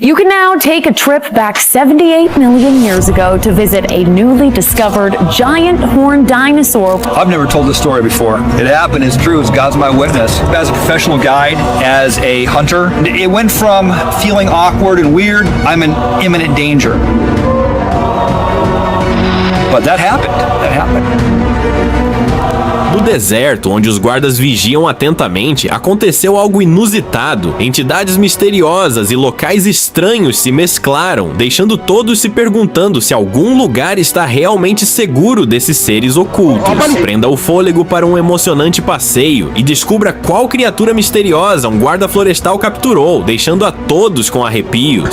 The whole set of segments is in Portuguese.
You can now take a trip back 78 million years ago to visit a newly discovered giant horned dinosaur. I've never told this story before. It happened, it's true, God's my witness. As a professional guide, as a hunter, it went from feeling awkward and weird, I'm in imminent danger. But that happened. No deserto, onde os guardas vigiam atentamente, aconteceu algo inusitado. Entidades misteriosas e locais estranhos se mesclaram, deixando todos se perguntando se algum lugar está realmente seguro desses seres ocultos. Prenda o fôlego para um emocionante passeio e descubra qual criatura misteriosa um guarda florestal capturou, deixando a todos com arrepios.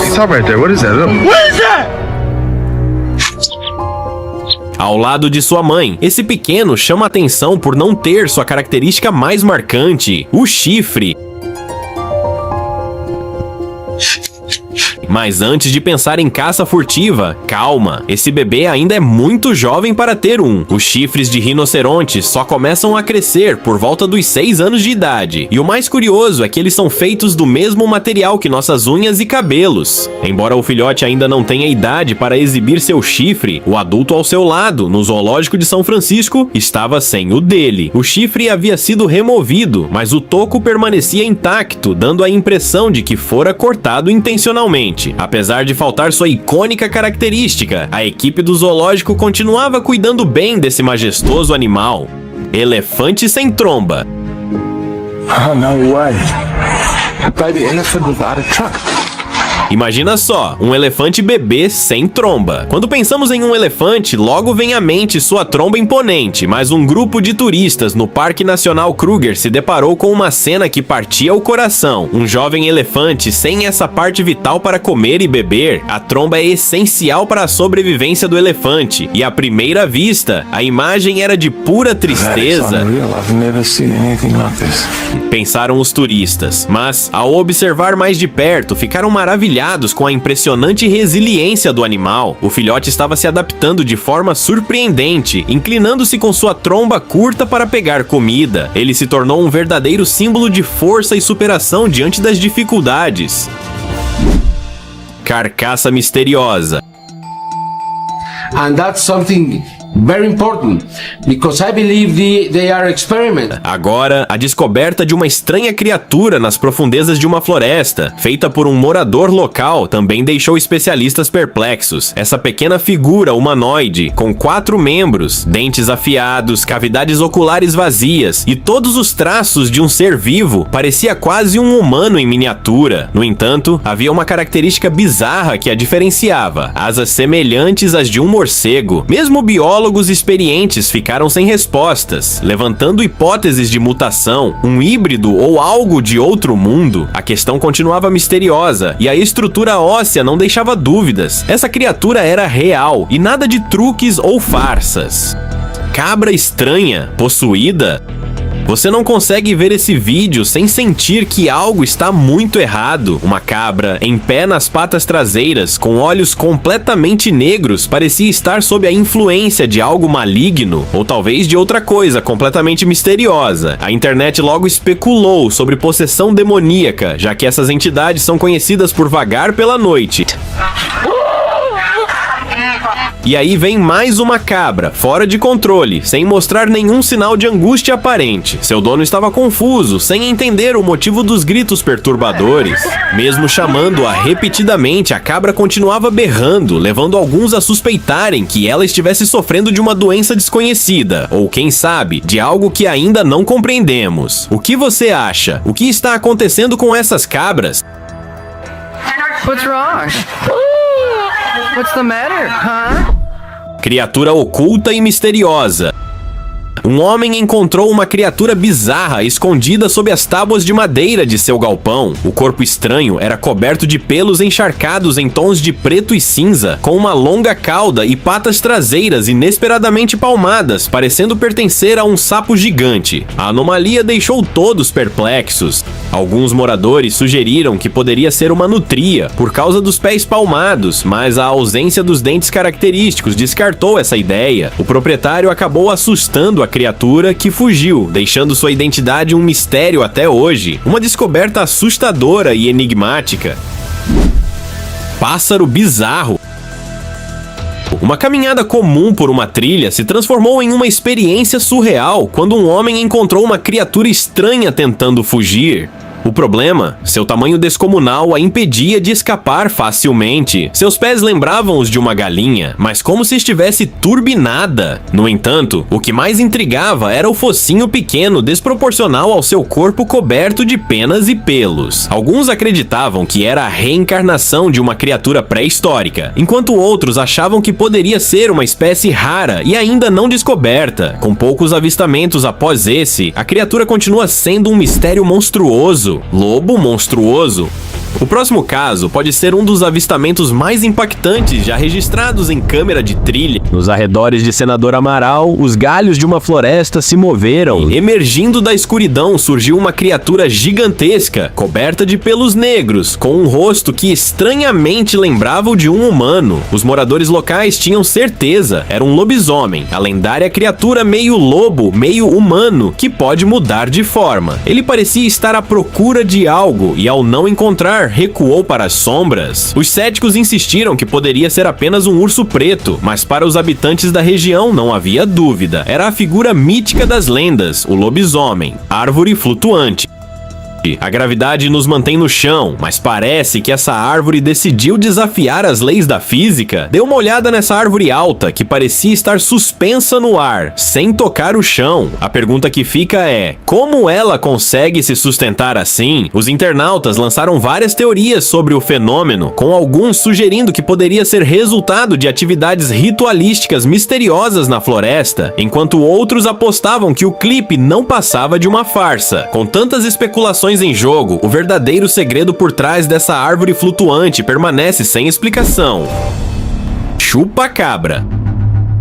Ao lado de sua mãe, esse pequeno chama atenção por não ter sua característica mais marcante, o chifre. Mas antes de pensar em caça furtiva, calma, esse bebê ainda é muito jovem para ter um. Os chifres de rinoceronte só começam a crescer por volta dos 6 anos de idade. E o mais curioso é que eles são feitos do mesmo material que nossas unhas e cabelos. Embora o filhote ainda não tenha idade para exibir seu chifre, o adulto ao seu lado, no zoológico de São Francisco, estava sem o dele. O chifre havia sido removido, mas o toco permanecia intacto, dando a impressão de que fora cortado intencionalmente. Apesar de faltar sua icônica característica, a equipe do zoológico continuava cuidando bem desse majestoso animal. Elefante sem tromba. Oh, no way. A baby elephant without a trunk. Imagina só, um elefante bebê sem tromba. Quando pensamos em um elefante, logo vem à mente sua tromba imponente, mas um grupo de turistas no Parque Nacional Kruger se deparou com uma cena que partia o coração. Um jovem elefante sem essa parte vital para comer e beber. A tromba é essencial para a sobrevivência do elefante, e à primeira vista, a imagem era de pura tristeza. Pensaram os turistas, mas ao observar mais de perto, ficaram maravilhados com a impressionante resiliência do animal. O filhote estava se adaptando de forma surpreendente, inclinando-se com sua tromba curta para pegar comida. Ele se tornou um verdadeiro símbolo de força e superação diante das dificuldades. Carcaça misteriosa. And that's something very important, because I believe they are experiments. Agora, a descoberta de uma estranha criatura nas profundezas de uma floresta, feita por um morador local, também deixou especialistas perplexos. Essa pequena figura humanoide, com 4 membros, dentes afiados, cavidades oculares vazias e todos os traços de um ser vivo, parecia quase um humano em miniatura. No entanto, havia uma característica bizarra que a diferenciava: asas semelhantes às de um morcego. Mesmo biólogos experientes ficaram sem respostas, levantando hipóteses de mutação, um híbrido ou algo de outro mundo. A questão continuava misteriosa e a estrutura óssea não deixava dúvidas. Essa criatura era real e nada de truques ou farsas. Cabra estranha, possuída? Você não consegue ver esse vídeo sem sentir que algo está muito errado. Uma cabra, em pé nas patas traseiras, com olhos completamente negros, parecia estar sob a influência de algo maligno, ou talvez de outra coisa completamente misteriosa. A internet logo especulou sobre possessão demoníaca, já que essas entidades são conhecidas por vagar pela noite. E aí vem mais uma cabra, fora de controle, sem mostrar nenhum sinal de angústia aparente. Seu dono estava confuso, sem entender o motivo dos gritos perturbadores. Mesmo chamando-a repetidamente, a cabra continuava berrando, levando alguns a suspeitarem que ela estivesse sofrendo de uma doença desconhecida, ou quem sabe, de algo que ainda não compreendemos. O que você acha? O que está acontecendo com essas cabras? What's wrong? What's the matter, huh? Criatura oculta e misteriosa. Um homem encontrou uma criatura bizarra escondida sob as tábuas de madeira de seu galpão. O corpo estranho era coberto de pelos encharcados em tons de preto e cinza, com uma longa cauda e patas traseiras inesperadamente palmadas, parecendo pertencer a um sapo gigante. A anomalia deixou todos perplexos. Alguns moradores sugeriram que poderia ser uma nutria, por causa dos pés palmados, mas a ausência dos dentes característicos descartou essa ideia. O proprietário acabou assustando a criatura, que fugiu, deixando sua identidade um mistério até hoje. Uma descoberta assustadora e enigmática. pássaro bizarro. Uma caminhada comum por uma trilha se transformou em uma experiência surreal quando um homem encontrou uma criatura estranha tentando fugir. O problema, seu tamanho descomunal a impedia de escapar facilmente. Seus pés lembravam os de uma galinha, mas como se estivesse turbinada. No entanto, o que mais intrigava era o focinho pequeno desproporcional ao seu corpo coberto de penas e pelos. Alguns acreditavam que era a reencarnação de uma criatura pré-histórica, enquanto outros achavam que poderia ser uma espécie rara e ainda não descoberta. Com poucos avistamentos após esse, a criatura continua sendo um mistério monstruoso. Lobo monstruoso. O próximo caso pode ser um dos avistamentos mais impactantes já registrados em câmera de trilha. Nos arredores de Senador Amaral, os galhos de uma floresta se moveram. Emergindo da escuridão surgiu uma criatura gigantesca, coberta de pelos negros, com um rosto que estranhamente lembrava o de um humano. Os moradores locais tinham certeza, era um lobisomem, a lendária criatura meio lobo, meio humano, que pode mudar de forma. Ele parecia estar à procura de algo e, ao não encontrar, recuou para as sombras. Os céticos insistiram que poderia ser apenas um urso preto, mas para os habitantes da região não havia dúvida. Era a figura mítica das lendas, o lobisomem, árvore flutuante. A gravidade nos mantém no chão, mas parece que essa árvore decidiu desafiar as leis da física. Dê uma olhada nessa árvore alta, que parecia estar suspensa no ar, sem tocar o chão. A pergunta que fica é, como ela consegue se sustentar assim? Os internautas lançaram várias teorias sobre o fenômeno, com alguns sugerindo que poderia ser resultado de atividades ritualísticas misteriosas na floresta, enquanto outros apostavam que o clipe não passava de uma farsa. Com tantas especulações em jogo, o verdadeiro segredo por trás dessa árvore flutuante permanece sem explicação. Chupa-cabra.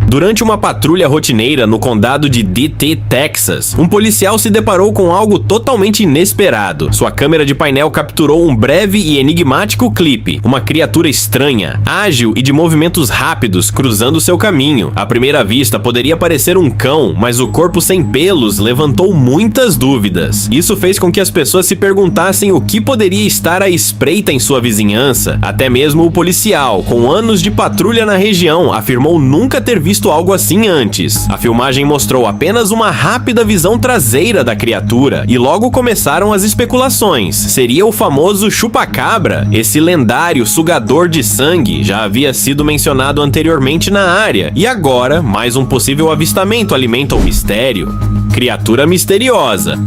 Durante uma patrulha rotineira no condado de DT, Texas, um policial se deparou com algo totalmente inesperado. Sua câmera de painel capturou um breve e enigmático clipe. Uma criatura estranha, ágil e de movimentos rápidos cruzando seu caminho. À primeira vista poderia parecer um cão, mas o corpo sem pelos levantou muitas dúvidas. Isso fez com que as pessoas se perguntassem o que poderia estar à espreita em sua vizinhança. Até mesmo o policial, com anos de patrulha na região, afirmou nunca ter visto algo assim antes. A filmagem mostrou apenas uma rápida visão traseira da criatura e logo começaram as especulações. Seria o famoso chupa-cabra? Esse lendário sugador de sangue já havia sido mencionado anteriormente na área e agora mais um possível avistamento alimenta o mistério. Criatura misteriosa.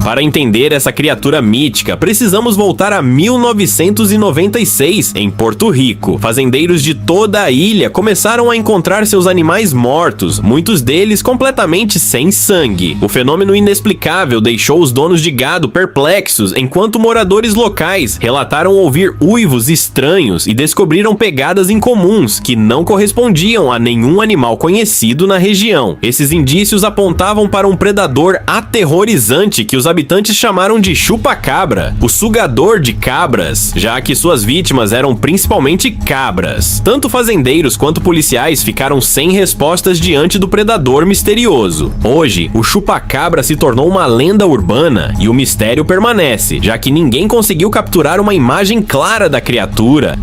Para entender essa criatura mítica, precisamos voltar a 1996, em Porto Rico. Fazendeiros de toda a ilha começaram a encontrar seus animais mortos, muitos deles completamente sem sangue. O fenômeno inexplicável deixou os donos de gado perplexos, enquanto moradores locais relataram ouvir uivos estranhos e descobriram pegadas incomuns que não correspondiam a nenhum animal conhecido na região. Esses indícios apontavam para um predador aterrorizante que os habitantes chamaram de chupa-cabra, o sugador de cabras, já que suas vítimas eram principalmente cabras. Tanto fazendeiros quanto policiais ficaram sem respostas diante do predador misterioso. Hoje, o chupa-cabra se tornou uma lenda urbana e o mistério permanece, já que ninguém conseguiu capturar uma imagem clara da criatura.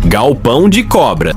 Galpão de cobra.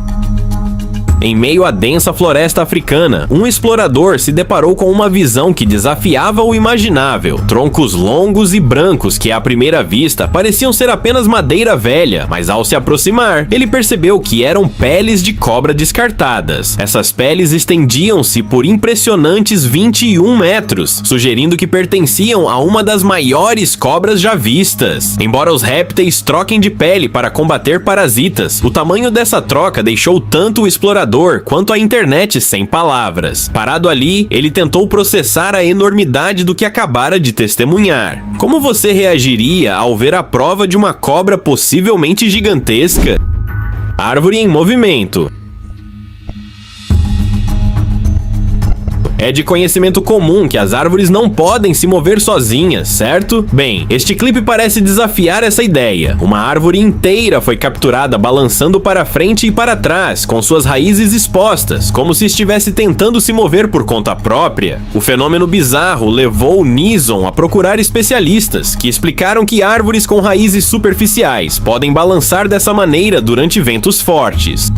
Em meio à densa floresta africana, um explorador se deparou com uma visão que desafiava o imaginável. Troncos longos e brancos que, à primeira vista, pareciam ser apenas madeira velha, mas ao se aproximar, ele percebeu que eram peles de cobra descartadas. Essas peles estendiam-se por impressionantes 21 metros, sugerindo que pertenciam a uma das maiores cobras já vistas. Embora os répteis troquem de pele para combater parasitas, o tamanho dessa troca deixou tanto o explorador quanto a internet sem palavras. Parado ali, ele tentou processar a enormidade do que acabara de testemunhar. Como você reagiria ao ver a prova de uma cobra possivelmente gigantesca? Árvore em movimento. É de conhecimento comum que as árvores não podem se mover sozinhas, certo? Bem, este clipe parece desafiar essa ideia. Uma árvore inteira foi capturada balançando para frente e para trás, com suas raízes expostas, como se estivesse tentando se mover por conta própria. O fenômeno bizarro levou Nizon a procurar especialistas, que explicaram que árvores com raízes superficiais podem balançar dessa maneira durante ventos fortes.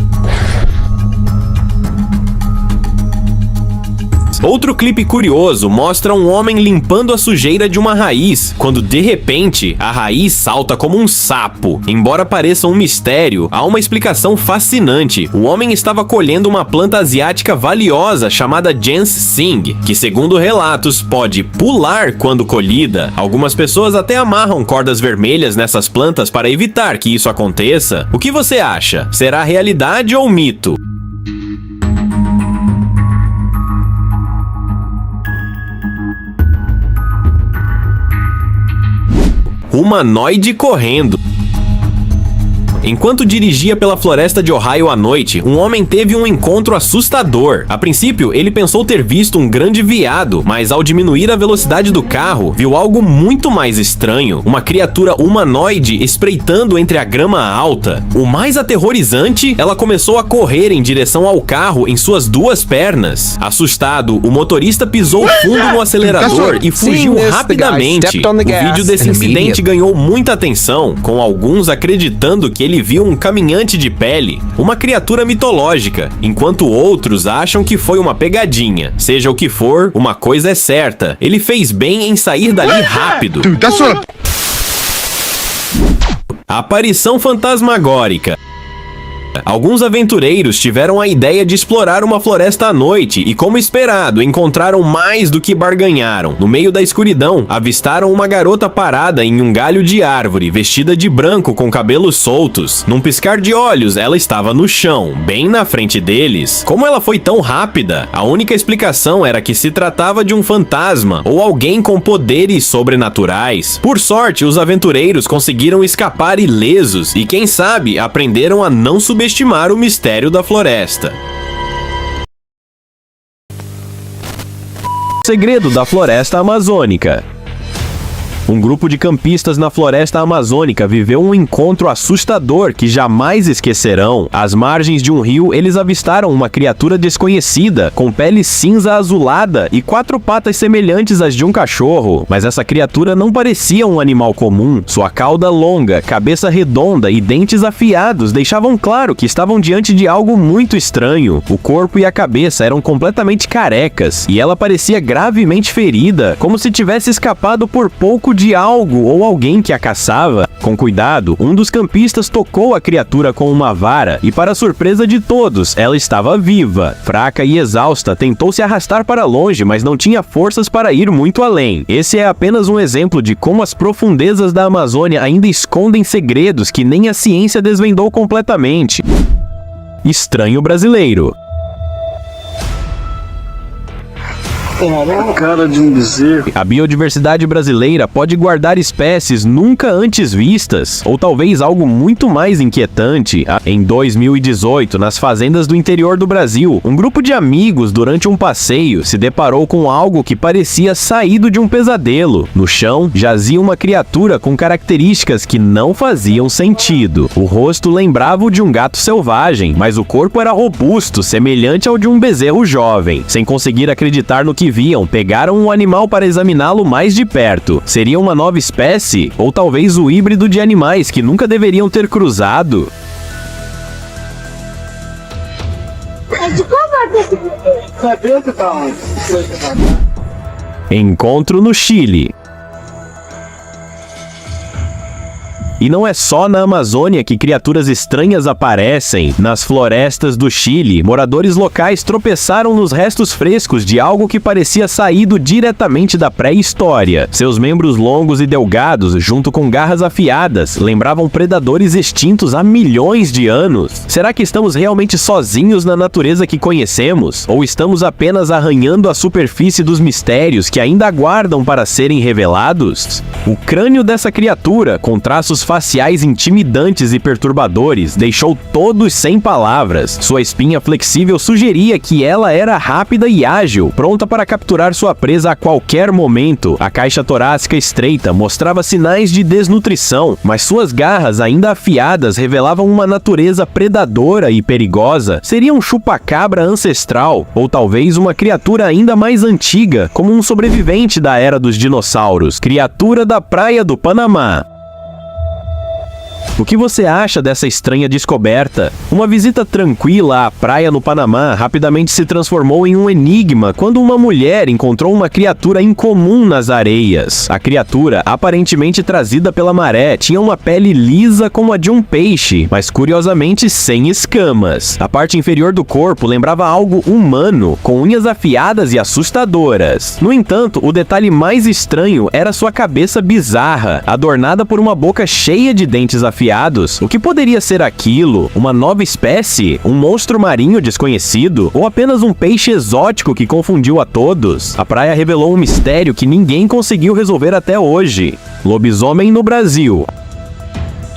Outro clipe curioso mostra um homem limpando a sujeira de uma raiz, quando de repente a raiz salta como um sapo. Embora pareça um mistério, há uma explicação fascinante. O homem estava colhendo uma planta asiática valiosa chamada Ginseng, que segundo relatos pode pular quando colhida. Algumas pessoas até amarram cordas vermelhas nessas plantas para evitar que isso aconteça. O que você acha? Será realidade ou mito? Humanoide correndo. Enquanto dirigia pela floresta de Ohio à noite, um homem teve um encontro assustador. A princípio, ele pensou ter visto um grande veado, mas ao diminuir a velocidade do carro, viu algo muito mais estranho. Uma criatura humanoide espreitando entre a grama alta. O mais aterrorizante, ela começou a correr em direção ao carro em suas duas pernas. Assustado, o motorista pisou fundo no acelerador e fugiu rapidamente. O vídeo desse incidente ganhou muita atenção, com alguns acreditando que ele viu um caminhante de pele, uma criatura mitológica, enquanto outros acham que foi uma pegadinha. Seja o que for, uma coisa é certa, ele fez bem em sair dali rápido. Aparição fantasmagórica. Alguns aventureiros tiveram a ideia de explorar uma floresta à noite e, como esperado, encontraram mais do que barganharam. No meio da escuridão, avistaram uma garota parada em um galho de árvore, vestida de branco com cabelos soltos. Num piscar de olhos, ela estava no chão, bem na frente deles. Como ela foi tão rápida? A única explicação era que se tratava de um fantasma ou alguém com poderes sobrenaturais. Por sorte, os aventureiros conseguiram escapar ilesos e, quem sabe, aprenderam a não subestimar o mistério da floresta. Segredo da floresta amazônica. Um grupo de campistas na floresta amazônica viveu um encontro assustador que jamais esquecerão. Às margens de um rio, eles avistaram uma criatura desconhecida, com pele cinza azulada e 4 patas semelhantes às de um cachorro. Mas essa criatura não parecia um animal comum. Sua cauda longa, cabeça redonda e dentes afiados deixavam claro que estavam diante de algo muito estranho. O corpo e a cabeça eram completamente carecas, e ela parecia gravemente ferida, como se tivesse escapado por pouco de algo ou alguém que a caçava. Com cuidado, um dos campistas tocou a criatura com uma vara e, para surpresa de todos, ela estava viva. Fraca e exausta, tentou se arrastar para longe, mas não tinha forças para ir muito além. Esse é apenas um exemplo de como as profundezas da Amazônia ainda escondem segredos que nem a ciência desvendou completamente. Estranho brasileiro. Cara de um bezerro. A biodiversidade brasileira pode guardar espécies nunca antes vistas, ou talvez algo muito mais inquietante. Em 2018, nas fazendas do interior do Brasil, um grupo de amigos, durante um passeio, se deparou com algo que parecia saído de um pesadelo. No chão, jazia uma criatura com características que não faziam sentido. O rosto lembrava o de um gato selvagem, mas o corpo era robusto, semelhante ao de um bezerro jovem. Sem conseguir acreditar no que viam, pegaram um animal para examiná-lo mais de perto. Seria uma nova espécie? Ou talvez o híbrido de animais que nunca deveriam ter cruzado? Encontro no Chile. E não é só na Amazônia que criaturas estranhas aparecem. Nas florestas do Chile, moradores locais tropeçaram nos restos frescos de algo que parecia saído diretamente da pré-história. Seus membros longos e delgados, junto com garras afiadas, lembravam predadores extintos há milhões de anos. Será que estamos realmente sozinhos na natureza que conhecemos? Ou estamos apenas arranhando a superfície dos mistérios que ainda aguardam para serem revelados? O crânio dessa criatura, com traços faciais intimidantes e perturbadores deixou todos sem palavras. Sua espinha flexível sugeria que ela era rápida e ágil, pronta para capturar sua presa a qualquer momento. A caixa torácica estreita mostrava sinais de desnutrição, mas suas garras ainda afiadas revelavam uma natureza predadora e perigosa. Seria um chupa-cabra ancestral, ou talvez uma criatura ainda mais antiga, como um sobrevivente da era dos dinossauros, criatura da praia do Panamá. O que você acha dessa estranha descoberta? Uma visita tranquila à praia no Panamá rapidamente se transformou em um enigma quando uma mulher encontrou uma criatura incomum nas areias. A criatura, aparentemente trazida pela maré, tinha uma pele lisa como a de um peixe, mas curiosamente sem escamas. A parte inferior do corpo lembrava algo humano, com unhas afiadas e assustadoras. No entanto, o detalhe mais estranho era sua cabeça bizarra, adornada por uma boca cheia de dentes afiados. O que poderia ser aquilo? Uma nova espécie? Um monstro marinho desconhecido? Ou apenas um peixe exótico que confundiu a todos? A praia revelou um mistério que ninguém conseguiu resolver até hoje. Lobisomem no Brasil.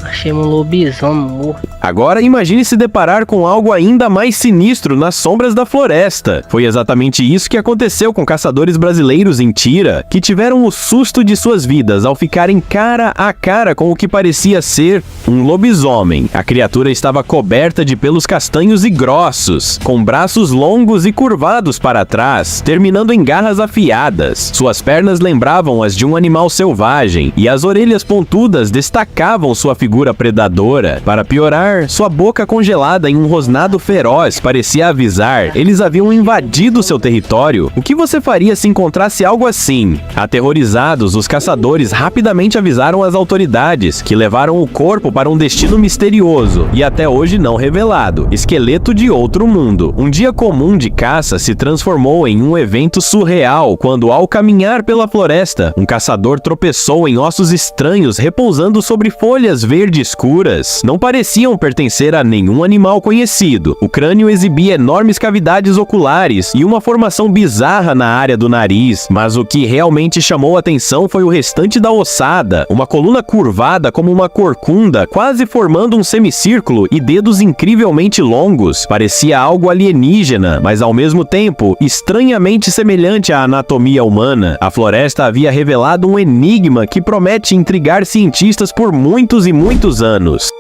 Achei um lobisomem morto. Agora imagine se deparar com algo ainda mais sinistro nas sombras da floresta. Foi exatamente isso que aconteceu com caçadores brasileiros em Tira, que tiveram o susto de suas vidas ao ficarem cara a cara com o que parecia ser um lobisomem. A criatura estava coberta de pelos castanhos e grossos, com braços longos e curvados para trás, terminando em garras afiadas. Suas pernas lembravam as de um animal selvagem, e as orelhas pontudas destacavam sua figura predadora. Para piorar, sua boca congelada em um rosnado feroz parecia avisar: eles haviam invadido seu território. O que você faria se encontrasse algo assim? Aterrorizados, os caçadores rapidamente avisaram as autoridades, que levaram o corpo para um destino misterioso e até hoje não revelado: esqueleto de outro mundo. Um dia comum de caça se transformou em um evento surreal quando, ao caminhar pela floresta, um caçador tropeçou em ossos estranhos repousando sobre folhas verdes escuras. Não pareciam pertencer a nenhum animal conhecido. O crânio exibia enormes cavidades oculares e uma formação bizarra na área do nariz, mas o que realmente chamou a atenção foi o restante da ossada, uma coluna curvada como uma corcunda, quase formando um semicírculo, e dedos incrivelmente longos. Parecia algo alienígena, mas ao mesmo tempo estranhamente semelhante à anatomia humana. A floresta havia revelado um enigma que promete intrigar cientistas por muitos e muitos anos.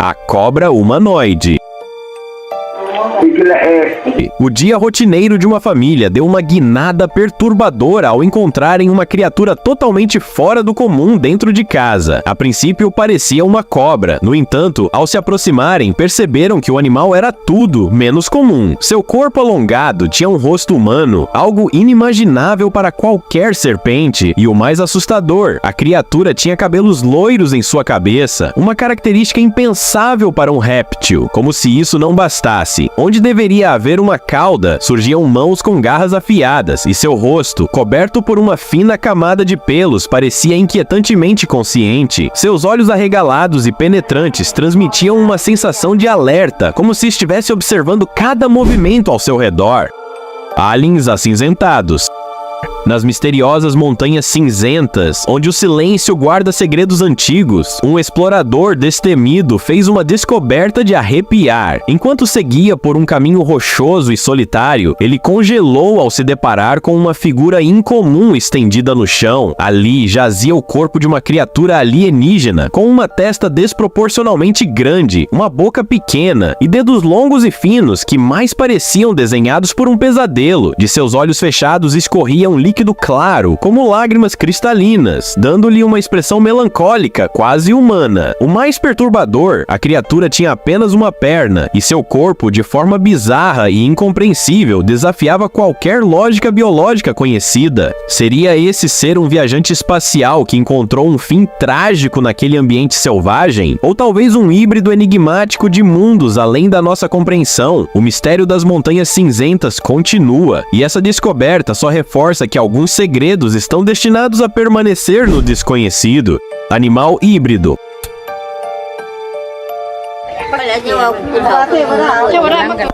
A cobra humanoide. O dia rotineiro de uma família deu uma guinada perturbadora ao encontrarem uma criatura totalmente fora do comum dentro de casa. A princípio parecia uma cobra. No entanto, ao se aproximarem, perceberam que o animal era tudo menos comum. Seu corpo alongado tinha um rosto humano, algo inimaginável para qualquer serpente. E o mais assustador, a criatura tinha cabelos loiros em sua cabeça, uma característica impensável para um réptil. Como se isso não bastasse, onde deveria haver uma cauda, surgiam mãos com garras afiadas, e seu rosto, coberto por uma fina camada de pelos, parecia inquietantemente consciente. Seus olhos arregalados e penetrantes transmitiam uma sensação de alerta, como se estivesse observando cada movimento ao seu redor. Aliens acinzentados. Nas misteriosas montanhas cinzentas, onde o silêncio guarda segredos antigos, um explorador destemido fez uma descoberta de arrepiar. Enquanto seguia por um caminho rochoso e solitário, ele congelou ao se deparar com uma figura incomum estendida no chão. Ali jazia o corpo de uma criatura alienígena, com uma testa desproporcionalmente grande, uma boca pequena e dedos longos e finos que mais pareciam desenhados por um pesadelo. De seus olhos fechados escorria um líquido claro, como lágrimas cristalinas, dando-lhe uma expressão melancólica, quase humana. O mais perturbador, a criatura tinha apenas uma perna, e seu corpo, de forma bizarra e incompreensível, desafiava qualquer lógica biológica conhecida. Seria esse ser um viajante espacial que encontrou um fim trágico naquele ambiente selvagem? Ou talvez um híbrido enigmático de mundos além da nossa compreensão? O mistério das montanhas cinzentas continua, e essa descoberta só reforça que alguns segredos estão destinados a permanecer no desconhecido. Animal híbrido.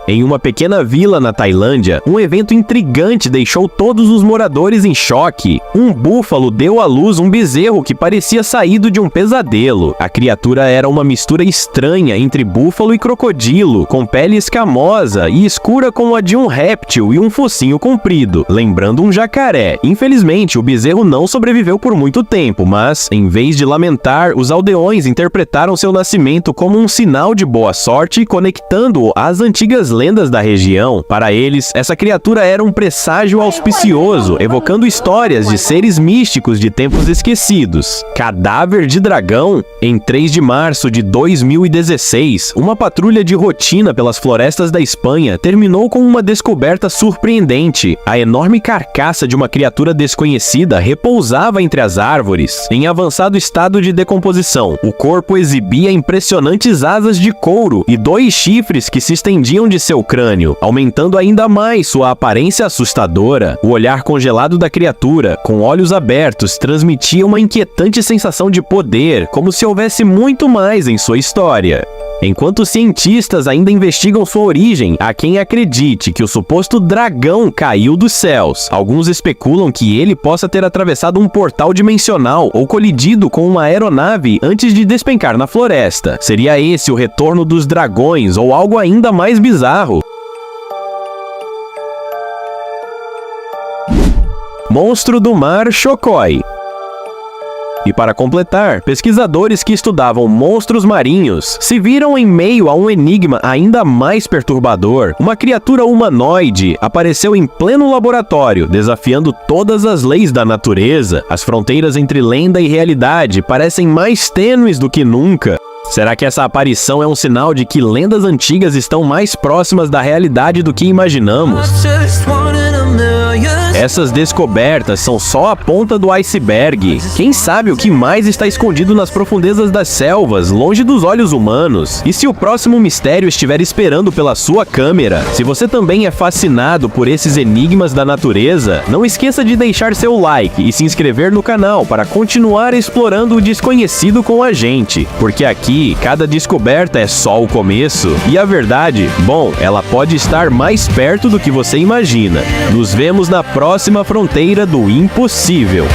Em uma pequena vila na Tailândia, um evento intrigante deixou todos os moradores em choque. Um búfalo deu à luz um bezerro que parecia saído de um pesadelo. A criatura era uma mistura estranha entre búfalo e crocodilo, com pele escamosa e escura como a de um réptil e um focinho comprido, lembrando um jacaré. Infelizmente, o bezerro não sobreviveu por muito tempo, mas, em vez de lamentar, os aldeões interpretaram seu nascimento como um sinal de boa sorte, conectando-o às antigas lendas da região. Para eles, essa criatura era um presságio auspicioso, evocando histórias de seres místicos de tempos esquecidos. Cadáver de dragão? Em 3 de março de 2016, uma patrulha de rotina pelas florestas da Espanha terminou com uma descoberta surpreendente. A enorme carcaça de uma criatura desconhecida repousava entre as árvores. Em avançado estado de decomposição, o corpo exibia impressionantes asas de couro e 2 chifres que se estendiam de seu crânio, aumentando ainda mais sua aparência assustadora. O olhar congelado da criatura, com olhos abertos, transmitia uma inquietante sensação de poder, como se houvesse muito mais em sua história. Enquanto cientistas ainda investigam sua origem, há quem acredite que o suposto dragão caiu dos céus. Alguns especulam que ele possa ter atravessado um portal dimensional ou colidido com uma aeronave antes de despencar na floresta. Seria esse o retorno dos dragões ou algo ainda mais bizarro? Monstro do mar Chocói. E para completar, pesquisadores que estudavam monstros marinhos se viram em meio a um enigma ainda mais perturbador. Uma criatura humanoide apareceu em pleno laboratório, desafiando todas as leis da natureza. As fronteiras entre lenda e realidade parecem mais tênues do que nunca. Será que essa aparição é um sinal de que lendas antigas estão mais próximas da realidade do que imaginamos? Essas descobertas são só a ponta do iceberg. Quem sabe o que mais está escondido nas profundezas das selvas, longe dos olhos humanos? E se o próximo mistério estiver esperando pela sua câmera? Se você também é fascinado por esses enigmas da natureza, não esqueça de deixar seu like e se inscrever no canal para continuar explorando o desconhecido com a gente. Porque aqui, cada descoberta é só o começo. E a verdade, bom, ela pode estar mais perto do que você imagina. Nos vemos na próxima fronteira do impossível.